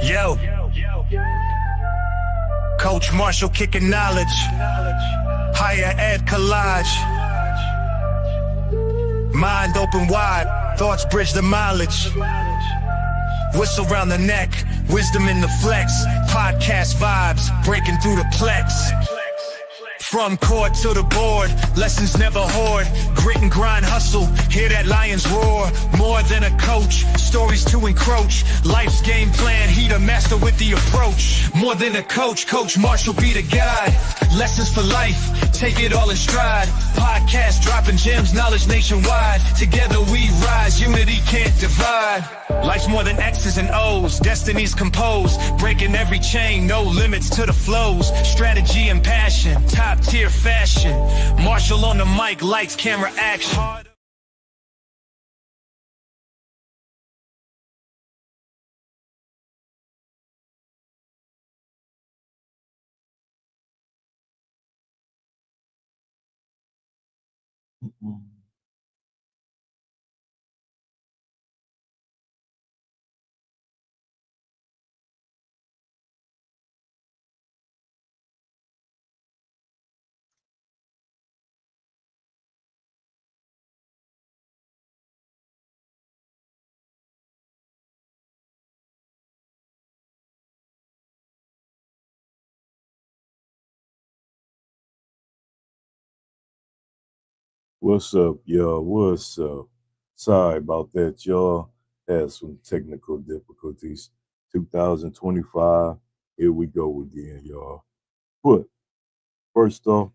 Yo, Coach Marshall kicking knowledge, higher ed collage, mind open wide, thoughts bridge the mileage, whistle round the neck, wisdom in the flex, podcast vibes breaking through the plex. From court to the board, lessons never hoard, grit and grind hustle, hear that lion's roar. More than a coach, stories to encroach, life's game plan, he the master with the approach. More than a coach, Coach Marshall be the guide, lessons for life, take it all in stride. Podcast dropping gems, knowledge nationwide, together we rise, unity can't divide. Life's more than X's and O's, destinies composed, breaking every chain, no limits to the flows. Strategy and passion, top tier fashion. Marshall on the mic, lights, camera, action. What's up, y'all? What's up? Sorry about that, y'all. Had some technical difficulties. 2025, here we go again, y'all. But first off,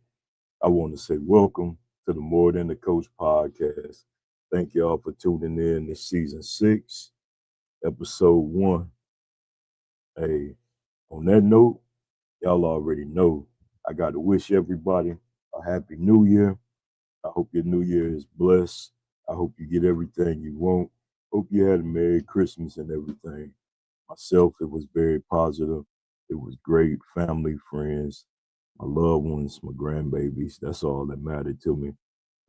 I want to say welcome to the More Than the Coach podcast. Thank y'all for tuning in to season 6, episode 1. Hey, on that note, y'all already know I got to wish everybody a happy new year. I hope your new year is blessed. I hope you get everything you want. Hope you had a Merry Christmas and everything. Myself, it was very positive. It was great. Family, friends, my loved ones, my grandbabies. That's all that mattered to me.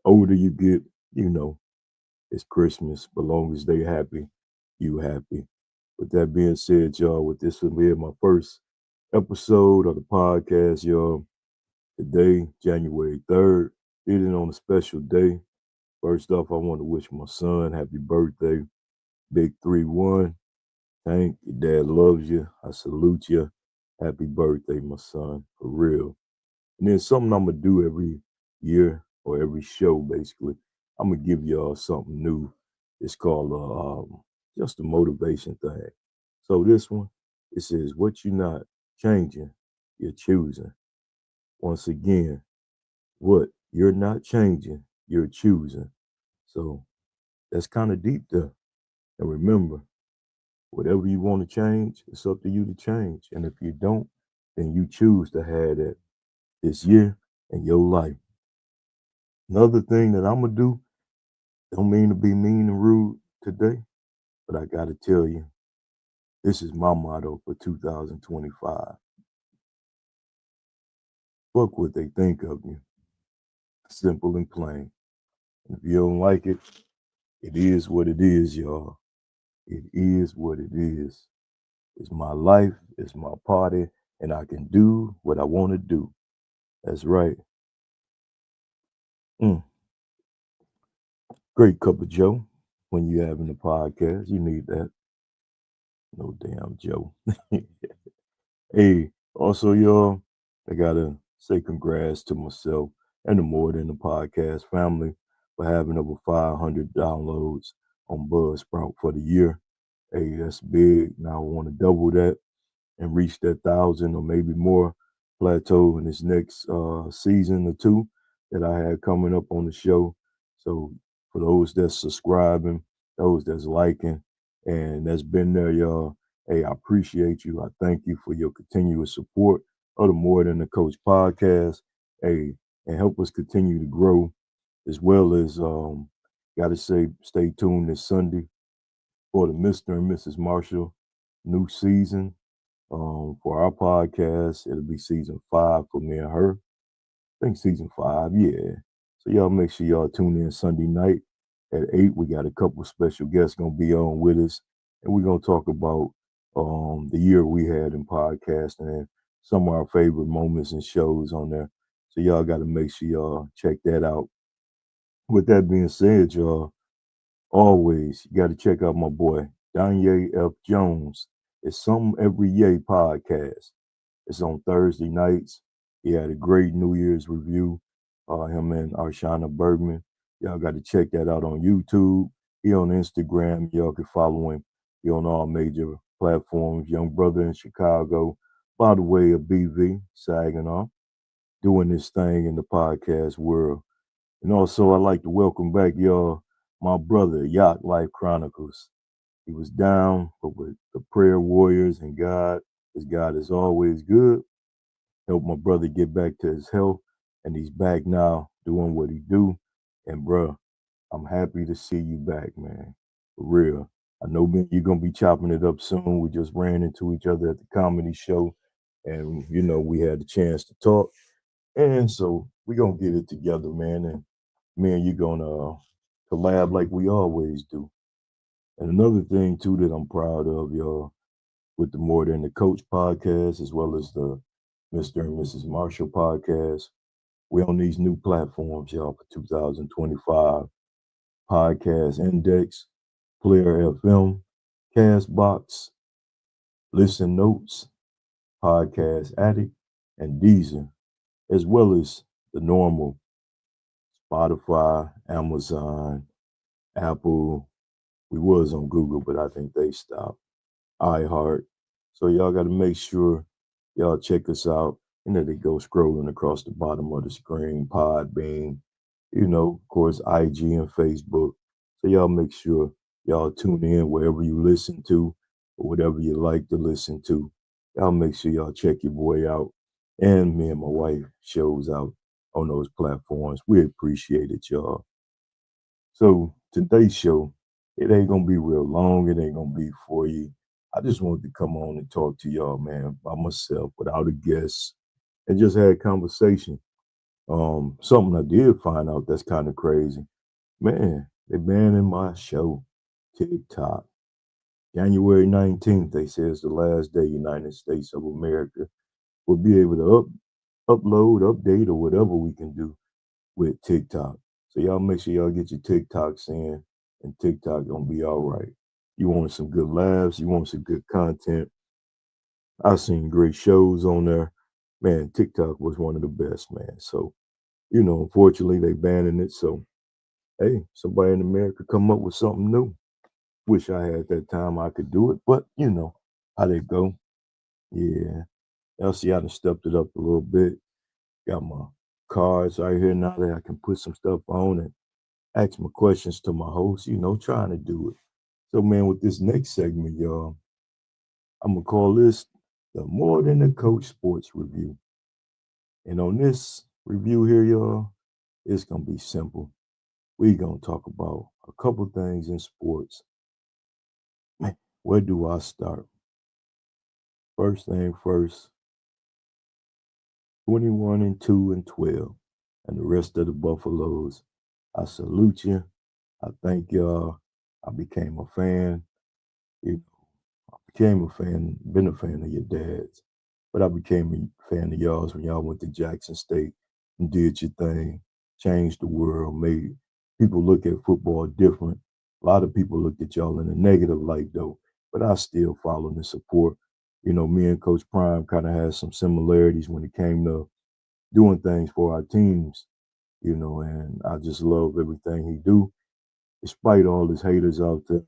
Older you get, you know, it's Christmas. But long as they happy, you happy. With that being said, y'all, with this will be my first episode of the podcast, y'all. Today, January 3rd. Did it on a special day. First off, I want to wish my son happy birthday. Big 3-1. Tank, your dad loves you. I salute you. Happy birthday, my son, for real. And then something I'm going to do every year or every show, basically. I'm going to give y'all something new. It's called just a motivation thing. So this one, it says, what you're not changing, you're choosing. Once again, what you're not changing, you're choosing. So that's kind of deep there. And remember, whatever you want to change, it's up to you to change. And if you don't, then you choose to have that this year in your life. Another thing that I'm going to do, don't mean to be mean and rude today, but I got to tell you, this is my motto for 2025. Fuck what they think of you. Simple and plain. If you don't like it, it is what it is, y'all. It is what it is. It's my life, it's my party, and I can do what I want to do. That's right. Great cup of Joe when you having a podcast. You need that. No damn Joe. Hey, also, y'all, I got to say congrats to myself and the More Than the Podcast family for having over 500 downloads on Buzzsprout for the year. Hey, that's big. Now I want to double that and reach that 1,000 or maybe more plateau in this next season or two that I had coming up on the show. So for those that's subscribing, those that's liking, and that's been there, y'all, hey, I appreciate you. I thank you for your continuous support of the More Than the Coach podcast. Hey, and help us continue to grow, as well as gotta say, stay tuned this Sunday for the Mr. and Mrs. Marshall new season. For our podcast, it'll be season 5 for me and her. I think season 5, yeah. So y'all make sure y'all tune in Sunday night at 8. We got a couple special guests gonna be on with us, and we're gonna talk about the year we had in podcasting and some of our favorite moments and shows on there. So y'all got to make sure y'all check that out. With that being said, y'all, always you got to check out my boy Danye F. Jones. It's Some Every Yay podcast. It's on Thursday nights. He had a great New Year's review. Him and Arshana Bergman. Y'all got to check that out on YouTube. He on Instagram. Y'all can follow him. He on all major platforms. Young brother in Chicago, by the way of BV, Saginaw, doing this thing in the podcast world. And also, I'd like to welcome back y'all, my brother, Yacht Life Chronicles. He was down, but with the prayer warriors and God, because God is always good, helped my brother get back to his health, and he's back now doing what he do. And bruh, I'm happy to see you back, man. For real. I know man, you're gonna be chopping it up soon. We just ran into each other at the comedy show, and we had the chance to talk. And so we're gonna get it together, man. And me and you gonna collab like we always do. And another thing too that I'm proud of, y'all, with the More Than the Coach podcast, as well as the Mr. and Mrs. Marshall podcast. We on these new platforms, y'all, for 2025. Podcast Index, Player FM, Castbox, Listen Notes, Podcast Addict, and Deezer, as well as the normal Spotify, Amazon, Apple. We was on Google, but I think they stopped. iHeart. So y'all got to make sure y'all check us out. And then they go scrolling across the bottom of the screen, Podbean, of course, IG and Facebook. So y'all make sure y'all tune in wherever you listen to or whatever you like to listen to. Y'all make sure y'all check your boy out. And me and my wife shows out on those platforms. We appreciate it, y'all. So today's show, it ain't gonna be real long. It ain't gonna be for you. I just wanted to come on and talk to y'all, man, by myself, without a guest, and just had a conversation. Something I did find out that's kind of crazy. Man, they banning my show, TikTok. January 19th, they say is the last day United States of America will be able to upload, update, or whatever we can do with TikTok. So y'all make sure y'all get your TikToks in, and TikTok gonna be all right. You want some good laughs, you want some good content. I've seen great shows on there. Man, TikTok was one of the best, man. So, unfortunately they banning it. So, hey, somebody in America come up with something new. Wish I had that time I could do it, but you know how they go. Yeah. Y'all see I done stepped it up a little bit. Got my cards right here now that I can put some stuff on and ask my questions to my host, trying to do it. So, man, with this next segment, y'all, I'm going to call this the More Than a Coach Sports Review. And on this review here, y'all, it's going to be simple. We're going to talk about a couple things in sports. Man, where do I start? First thing first, 21-2-12, and the rest of the Buffaloes. I salute you. I thank y'all. I became a fan. Became a fan, been a fan of your dad's, but I became a fan of y'all's when y'all went to Jackson State and did your thing, changed the world, made people look at football different. A lot of people looked at y'all in a negative light though, but I still follow and support. Me and Coach Prime kind of had some similarities when it came to doing things for our teams, and I just love everything he do, despite all his haters out there.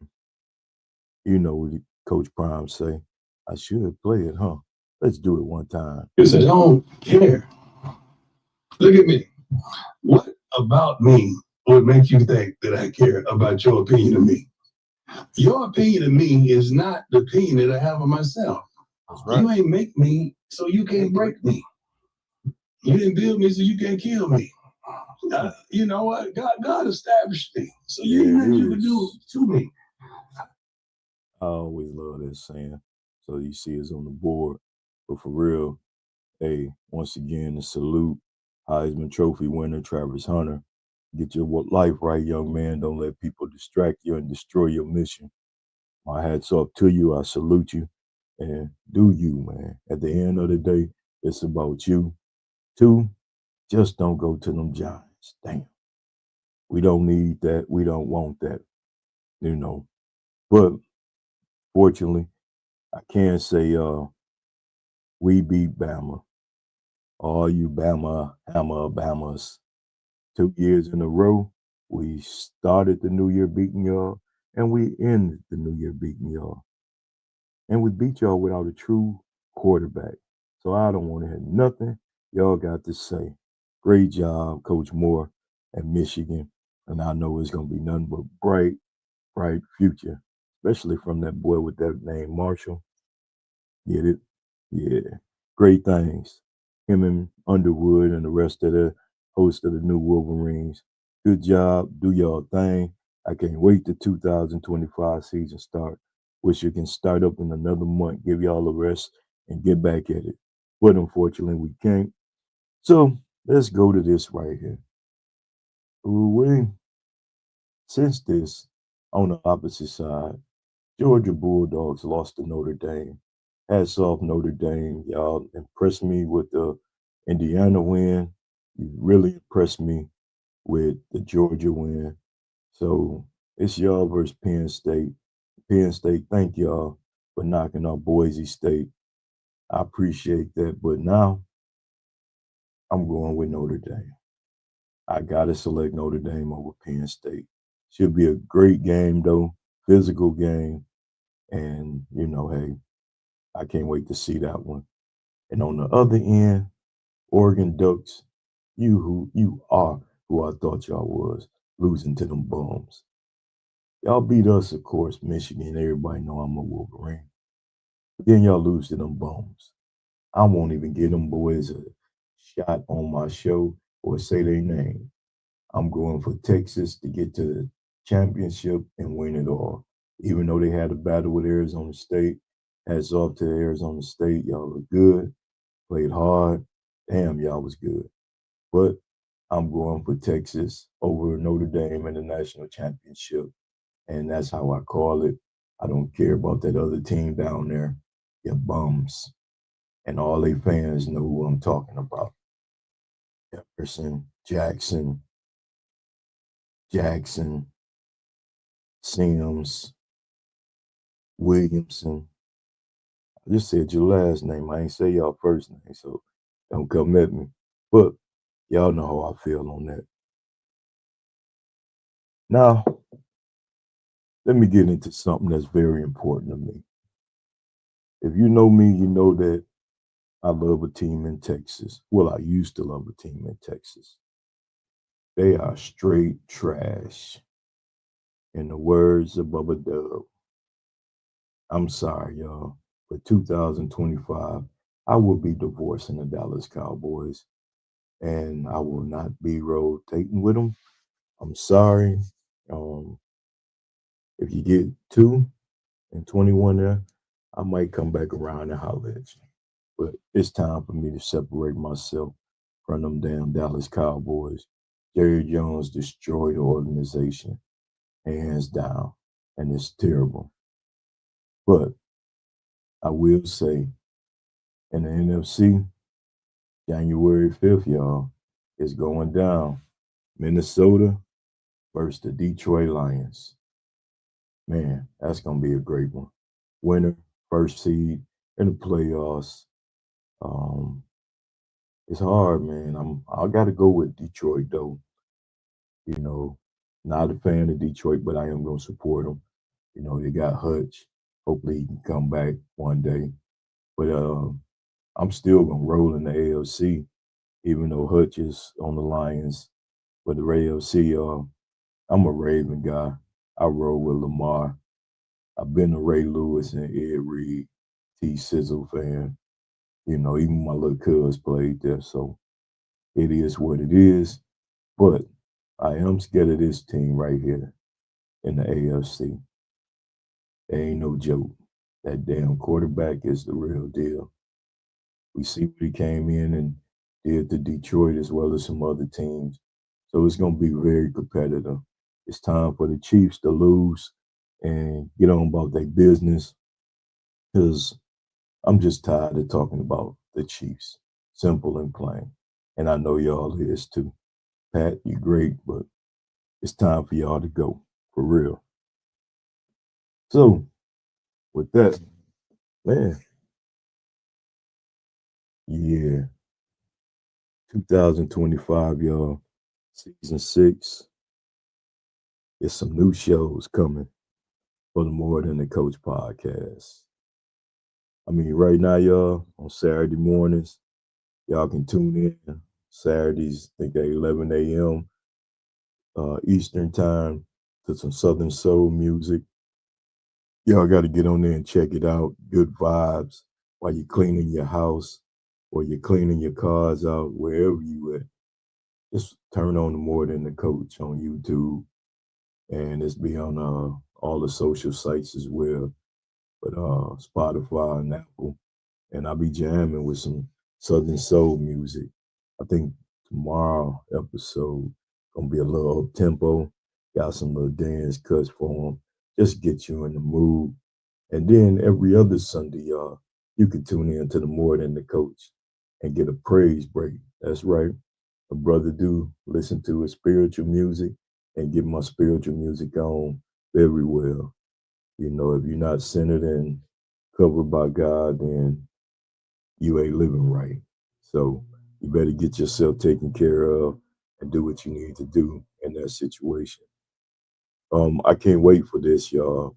What Coach Prime say. I should play it, huh? Let's do it one time. Because I don't care. Look at me. What about me would make you think that I care about your opinion of me? Your opinion of me is not the opinion that I have of myself. That's right. You ain't make me, so you can't break me. You didn't build me, so you can't kill me. You know what? God established me, so you ain't nothing you can do to me. I always love that saying. So you see it's on the board. But for real, hey, once again, a salute. Heisman Trophy winner Travis Hunter. Get your life right, young man. Don't let people distract you and destroy your mission. My hat's off to you. I salute you. and do you, man. At the end of the day, it's about you. Two, just don't go to them Giants. Damn. We don't need that. We don't want that, you know. But fortunately, I can say we beat Bama. All you Bamas. 2 years in a row. We started the new year beating y'all, and we ended the new year beating y'all. And we beat y'all without a true quarterback. So I don't want to hear nothing y'all got to say. Great job, Coach Moore at Michigan. And I know it's going to be nothing but bright future, especially from that boy with that name, Marshall. Get it? Yeah. Great things. Him and Underwood and the rest of the host of the new Wolverines. Good job. Do y'all thing. I can't wait till 2025 season start. Wish you can start up in another month, give y'all a rest, and get back at it. But unfortunately, we can't. So let's go to this right here. Ooh, since this, on the opposite side, Georgia Bulldogs lost to Notre Dame. Hats off Notre Dame. Y'all impressed me with the Indiana win. You really impressed me with the Georgia win. So it's y'all versus Penn State. Penn State, thank y'all for knocking off Boise State. I appreciate that. But now I'm going with Notre Dame. I gotta select Notre Dame over Penn State. Should be a great game though, physical game. And hey, I can't wait to see that one. And on the other end, Oregon Ducks, you are who I thought y'all was, losing to them bums. Y'all beat us, of course, Michigan. Everybody know I'm a Wolverine. But then y'all lose to them bums. I won't even give them boys a shot on my show or say their name. I'm going for Texas to get to the championship and win it all. Even though they had a battle with Arizona State, hats off to Arizona State. Y'all look good, played hard. Damn, y'all was good. But I'm going for Texas over Notre Dame in the national championship. And that's how I call it. I don't care about that other team down there. You're bums. And all they fans know who I'm talking about. Jefferson, Jackson, Sims, Williamson. I just said your last name. I ain't say y'all first name, so don't come at me. But y'all know how I feel on that. Now, let me get into something that's very important to me. If you know me, you know that I love a team in Texas. Well, I used to love a team in Texas. They are straight trash. In the words of Bubba Dub. I'm sorry, y'all. But 2025, I will be divorcing the Dallas Cowboys. And I will not be rotating with them. I'm sorry. Um, if you get 2 and 21 there, I might come back around and holler at you. But it's time for me to separate myself from them damn Dallas Cowboys. Jerry Jones destroyed the organization, hands down, and it's terrible. But I will say, in the NFC, January 5th, y'all, is going down. Minnesota versus the Detroit Lions. Man, that's going to be a great one. Winner, first seed in the playoffs. It's hard, man. I got to go with Detroit though. Not a fan of Detroit, but I am going to support them. They got Hutch. Hopefully he can come back one day. But I'm still going to roll in the AFC, even though Hutch is on the Lions. But the AFC, I'm a Raven guy. I roll with Lamar. I've been a Ray Lewis and Ed Reed, T Sizzle fan. Even my little cuz played there, so it is what it is. But I am scared of this team right here in the AFC. They ain't no joke. That damn quarterback is the real deal. We see what he came in and did to Detroit as well as some other teams. So it's going to be very competitive. It's time for the Chiefs to lose and get on about their business because I'm just tired of talking about the Chiefs, simple and plain. And I know y'all is too. Pat, you great, but it's time for y'all to go, for real. So, with that, man, yeah, 2025, y'all, season 6. There's some new shows coming for the More Than the Coach podcast. I mean, right now, y'all, on Saturday mornings, y'all can tune in. Saturdays, I think at 11 a.m. Eastern time to some Southern Soul music. Y'all got to get on there and check it out. Good vibes while you're cleaning your house or you're cleaning your cars out, wherever you at. Just turn on the More Than the Coach on YouTube, and it's be on all the social sites as well, but Spotify and Apple. And I'll be jamming with some Southern Soul music. I think tomorrow episode gonna be a little up tempo. Got some little dance cuts for them. Just get you in the mood. And then every other Sunday, y'all, you can tune in to the More Than the Coach and get a praise break. That's right. A brother do listen to his spiritual music and get my spiritual music on very well. You know, if you're not centered and covered by God, then you ain't living right. So you better get yourself taken care of and do what you need to do in that situation. I can't wait for this, y'all.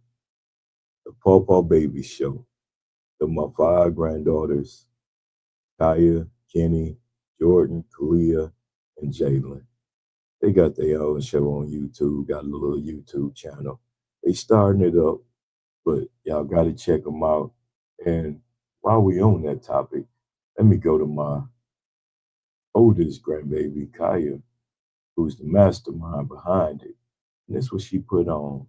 The Paw Paw Baby Show. Of my 5 granddaughters, Kaya, Kenny, Jordan, Kalia, and Jalen. They got their own show on YouTube, got a little YouTube channel. They starting it up, but y'all got to check them out. And while we on that topic, let me go to my oldest grandbaby, Kaya, who's the mastermind behind it. And that's what she put on.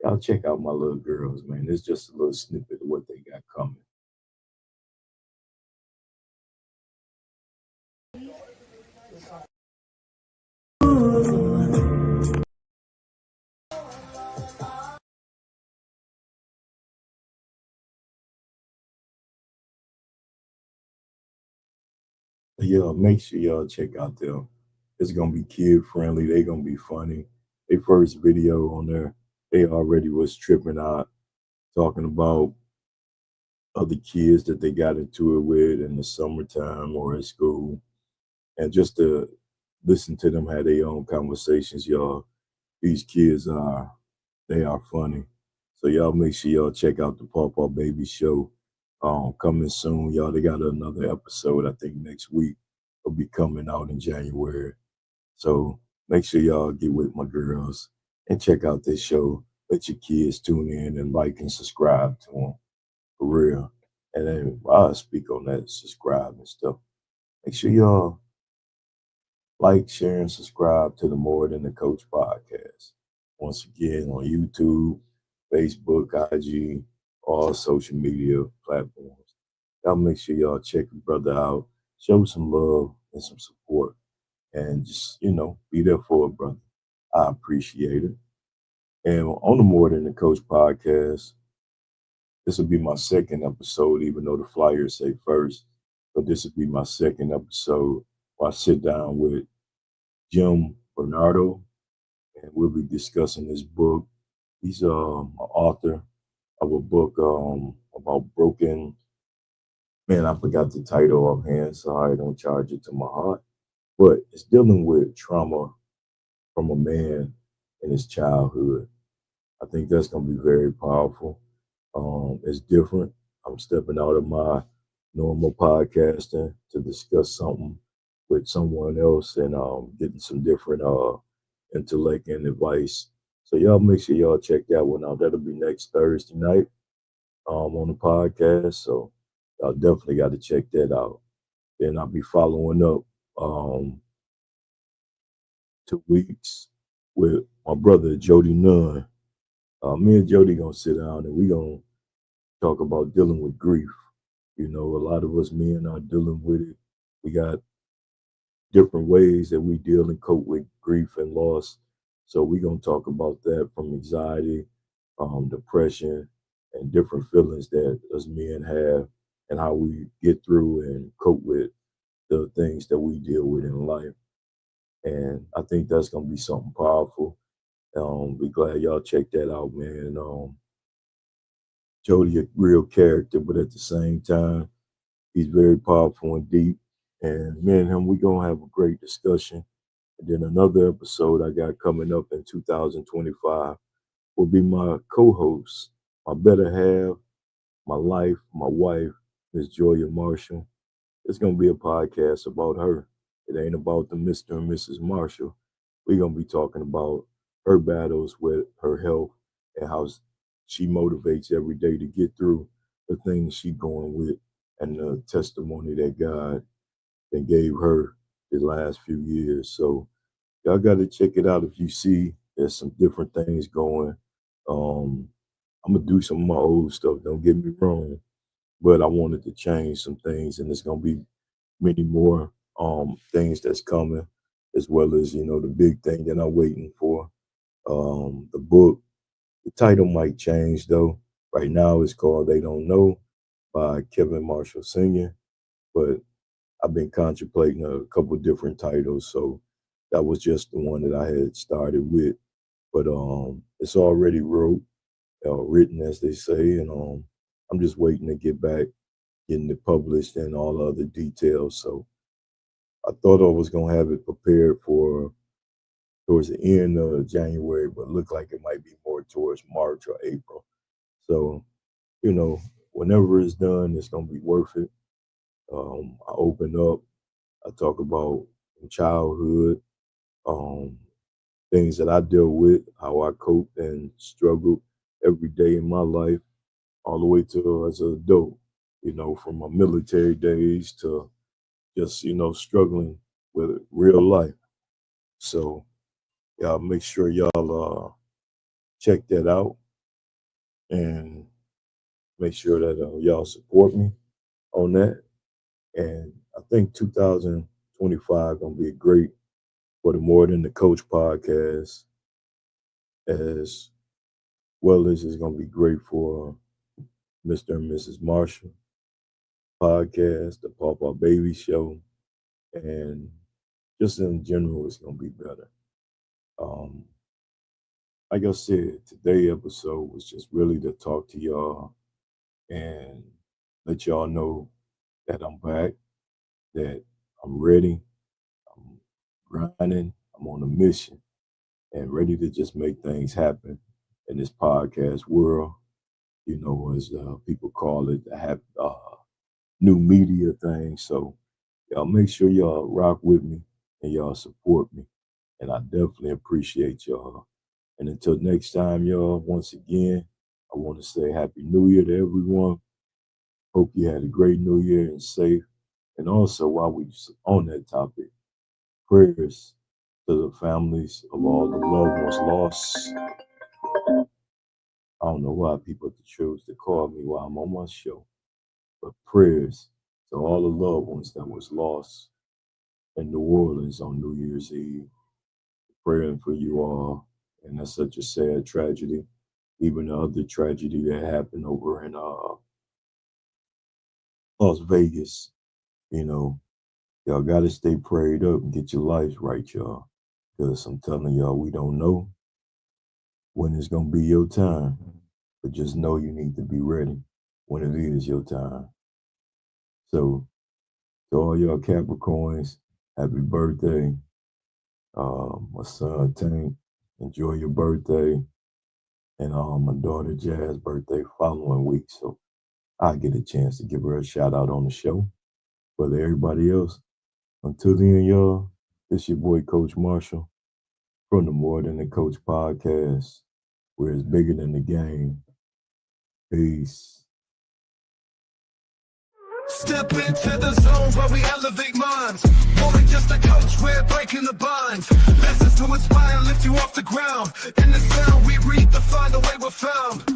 Y'all check out my little girls, man. It's just a little snippet of what they got coming. But yeah, make sure y'all check out them. It's gonna be kid friendly. They gonna be funny. They first video on there, they already was tripping out, talking about other kids that they got into it with in the summertime or at school. And just to listen to them have their own conversations, y'all. These kids they are funny. So y'all make sure y'all check out the Paw Paw Baby Show. Coming soon, y'all. They got another episode, I think next week. Will be coming out in January. So make sure y'all get with my girls and check out this show. Let your kids tune in and like and subscribe to them for real. And then I'll speak on that, subscribe and stuff. Make sure y'all like, share, and subscribe to the More Than the Coach podcast. Once again, on YouTube, Facebook, IG, all social media platforms. Y'all make sure y'all check the brother out, show some love and some support, and just, be there for it, brother. I appreciate it. And on the More Than the Coach podcast, this will be my second episode, even though the flyers say first. But this will be my second episode where I sit down with Jim Bernardo, and we'll be discussing his book. He's an author of a book about broken. Man, I forgot the title offhand, so I don't charge it to my heart. But it's dealing with trauma from a man in his childhood. I think that's going to be very powerful. It's different. I'm stepping out of my normal podcasting to discuss something with someone else and getting some different intellect and advice. So y'all make sure y'all check that one out. That'll be next Thursday night on the podcast. So y'all definitely got to check that out. Then I'll be following up 2 weeks with my brother Jody Nunn. Me and Jody gonna sit down and we gonna talk about dealing with grief. You know, a lot of us men are dealing with it. We got different ways that we deal and cope with grief and loss. So we're gonna talk about that, from anxiety, depression, and different feelings that us men have. and how we get through and cope with the things that we deal with in life. And I think that's gonna be something powerful. Be glad y'all check that out, man. Jody a real character, but at the same time, he's very powerful and deep. And me and him, we gonna have a great discussion. And then another episode I got coming up in 2025 will be my co-host, my better half, my life, my wife, Miss Joya Marshall. It's gonna be a podcast about her. It ain't about the Mr. and Mrs. Marshall. We're gonna be talking about her battles with her health and how she motivates every day to get through the things she's going with and the testimony that God that gave her the last few years. So y'all got to check it out. If you see there's some different things going. I'm gonna do some of my old stuff, don't get me wrong, but I wanted to change some things, and there's gonna be many more things that's coming, as well as the big thing that I'm waiting for. The book, the title might change though. Right now it's called They Don't Know by Kevin Marshall Sr., but I've been contemplating a couple different titles, so that was just the one that I had started with. But it's already written, as they say, and I'm just waiting to get back, getting it published and all the other details. So I thought I was gonna have it prepared for towards the end of January, but it looked like it might be more towards March or April. So, whenever it's done, it's gonna be worth it. I open up, I talk about childhood, things that I deal with, how I cope and struggle every day in my life, all the way to as an adult, from my military days to just, struggling with real life. So, y'all make sure y'all check that out and make sure that y'all support me on that. And I think 2025 gonna be great for the More Than the Coach podcast, as well as it's gonna be great for Mr. and Mrs. Marshall podcast, the Pawpaw Baby Show, and just in general, it's gonna be better. Like I said, today's episode was just really to talk to y'all and let y'all know that I'm back, that I'm ready, I'm grinding, I'm on a mission, and ready to just make things happen in this podcast world, as people call it, the new media thing. So y'all make sure y'all rock with me and y'all support me. And I definitely appreciate y'all. And until next time, y'all, once again, I want to say Happy New Year to everyone. Hope you had a great New Year and safe. And also, while we're on that topic, prayers to the families of all the loved ones lost. I don't know why people choose to call me while I'm on my show, but prayers to all the loved ones that was lost in New Orleans on New Year's Eve. Praying for you all. And that's such a sad tragedy. Even the other tragedy that happened over in Las Vegas, y'all got to stay prayed up and get your lives right, y'all. Because I'm telling y'all, we don't know when it's going to be your time. But just know you need to be ready when it is your time. So, to all y'all Capricorns, happy birthday. My son, Tank, enjoy your birthday. And my daughter, Jazz, birthday following week. So, I get a chance to give her a shout out on the show. But everybody else, until then, y'all, it's your boy, Coach Marshall, from the More Than the Coach podcast, where it's bigger than the game. Peace. Step into the zone where we elevate minds. More than just a coach, we're breaking the bonds. Lessons to inspire, lift you off the ground. In the sound we redefine the way we're found.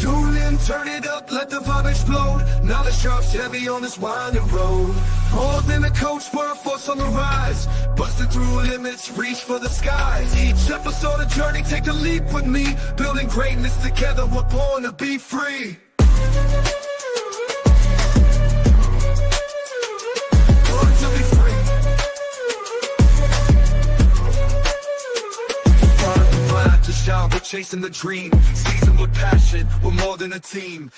Tune in, turn it up, let the vibe explode. Knowledge drops heavy on this winding road. More than a coach, we're a force on the rise. Busting through limits, reach for the skies. Each episode a journey, take a leap with me. Building greatness together, we're born to be free. chasing the dream, seasoned with passion, we're more than a team.